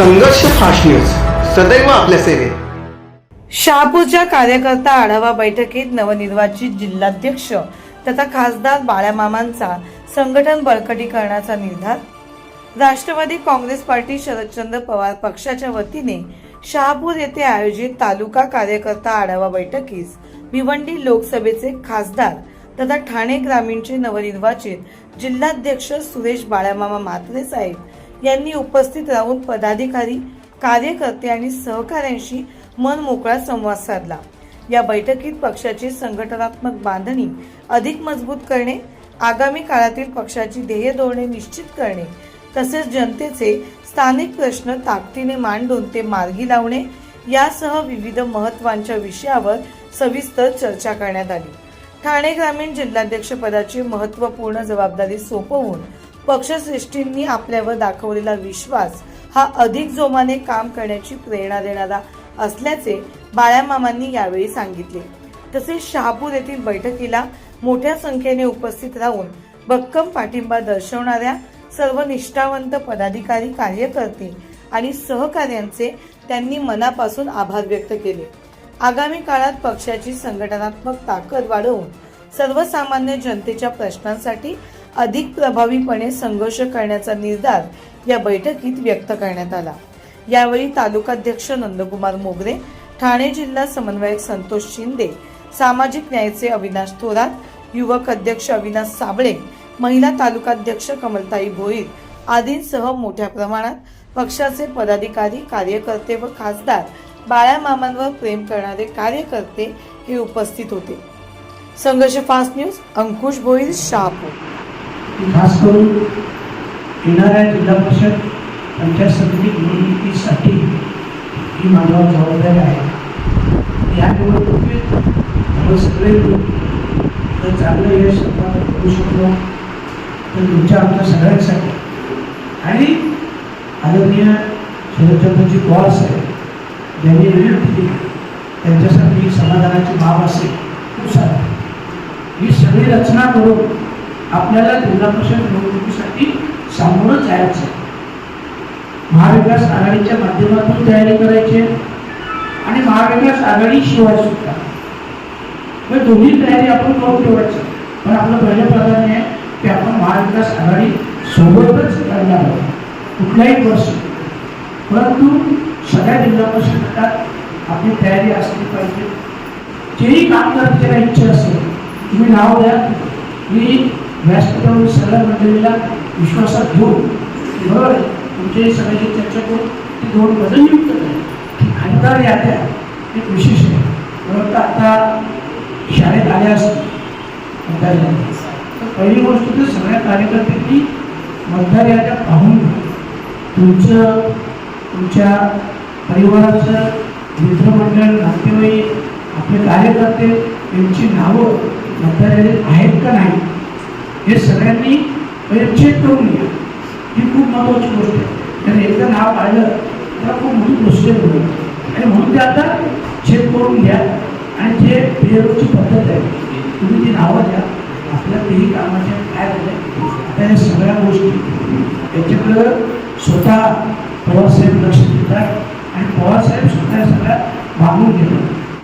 संघर्ष fast news सदैव आपल्या सेवेत। शहापूरच्या कार्यकर्ता आढावा बैठकीत नवनिर्वाचित जिल्हाध्यक्ष तथा खासदार बाळामामांचा संघटन बळकटीकरणाचा निर्धार। राष्ट्रवादी काँग्रेस पार्टी शरदचंद्र पवार पक्षाच्या वतीने शहापूर येथे आयोजित तालुका कार्यकर्ता आढावा बैठकीस भिवंडी लोकसभेचे खासदार तथा ठाणे ग्रामीणचे नवनिर्वाचित जिल्हाध्यक्ष सुरेश बाळामामा म्हात्रे साहेब यांनी उपस्थित राहून पदाधिकारी, कार्यकर्ते आणि सहकाऱ्यांशी मन मोकळा संवाद साधला। या बैठकीत पक्षाची संघटनात्मक बांधणी अधिक मजबूत करणे, आगामी काळातील पक्षाची ध्येय धोरणे निश्चित करणे तसेच जनतेचे स्थानिक प्रश्न ताकदीने मांडून ते मार्गी लावणे यासह विविध महत्त्वाच्या विषयावर सविस्तर चर्चा करण्यात आली। ठाणे ग्रामीण जिल्हाध्यक्ष पदाची महत्त्वपूर्ण जबाबदारी सोपवून पक्षश्रेष्ठींनी आपल्यावर दाखवलेला विश्वास हा अधिक जोमाने काम करण्याची प्रेरणा देणारा असल्याचे बाळामामांनी यावेळी सांगितले। तसेच शहापूर येथील बैठकीला मोठ्या संख्येने उपस्थित राहून भक्कम पाठिंबा दर्शवणाऱ्या सर्व निष्ठावंत पदाधिकारी, कार्यकर्ते आणि सहकाऱ्यांचे त्यांनी मनापासून आभार व्यक्त केले। आगामी काळात पक्षाची संघटनात्मक ताकद वाढवून सर्वसामान्य जनतेच्या प्रश्नांसाठी अधिक प्रभावीपणे संघर्ष करण्याचा निर्धार या बैठकीत व्यक्त करण्यात आला। यावेळी तालुकाध्यक्ष नंदकुमार मोगरे, ठाणे जिल्हा समन्वयक संतोष शिंदे, सामाजिक न्यायाचे अविनाश थोरात, युवक अध्यक्ष अविनाश साबळे, महिला तालुकाध्यक्ष कमलताई भोईर आदींसह मोठ्या प्रमाणात पक्षाचे पदाधिकारी, कार्यकर्ते व खासदार बाळामामांवर प्रेम करणारे कार्यकर्ते हे उपस्थित होते। संघर्ष फास्ट न्यूज, अंकुश भोईर, शहापूर। खास करून येणाऱ्या जिल्हा परिषद पंचायत समिती निवडणुकीसाठी ही माझ्यावर जबाबदारी आहे। या निवडणुकीत आपण सगळे जर चांगलं यश करू शकलो तर तुमच्या आमच्या सगळ्यांसाठी आणि आदरणीय शरदचंद्रजी पवार साहेब ज्यांनी नियुक्ती दिली त्यांच्यासाठी समाधानाची बाब असेल। खूप सारा ही सगळी रचना करून आपल्याला जिल्हा परिषद निवडणुकीसाठी सामोरं जायचं। महाविकास आघाडीच्या माध्यमातून तयारी करायची आणि महाविकास आघाडी शिवाय सुद्धा मग दोन्ही तयारी आपण करून ठेवायची। पण आपलं पहिलं प्राधान्य आहे की आपण महाविकास आघाडी सोबतच करणार आहोत कुठल्याही वर्षी। परंतु सगळ्या जिल्हा परिषद गटात आपली तयारी असली पाहिजे। जेही काम करण्याची इच्छा असेल तुम्ही नाव द्या, मी व्यासपीठावरून सगळ्या मंडळीला विश्वासात घेऊन बरोबर आहे तुमची सगळ्याची चर्चा करून ती दोन पदं नियुक्त करेल। खासदार याद्या एक विशेष आहे। परंतु आता शाळेत आल्या असतील मतदार याद्या तर पहिली गोष्ट तर सगळ्या कार्यकर्त्यांनी मतदार याद्या पाहून तुमचं, तुमच्या परिवाराचं, मित्रमंडळ, नातेवाईक, आपले कार्यकर्ते यांची नावं मतदार यादीत आहेत का नाही हे सगळ्यांनी पहिले चेक करून घ्या। ही खूप महत्त्वाची गोष्ट आहे कारण एकदा नाव आलं त्याला खूप मोठी प्रोसिजर होईल आणि म्हणून ते आता चेक करून घ्या आणि जे पेरोची पद्धत आहे तुम्ही ती नावं द्या। आपल्या तेही कामाच्या काय झालं आता या सगळ्या गोष्टी याच्याकडं स्वतः पवारसाहेब लक्ष देतात आणि पवारसाहेब स्वतः सगळ्या मागून घेतात।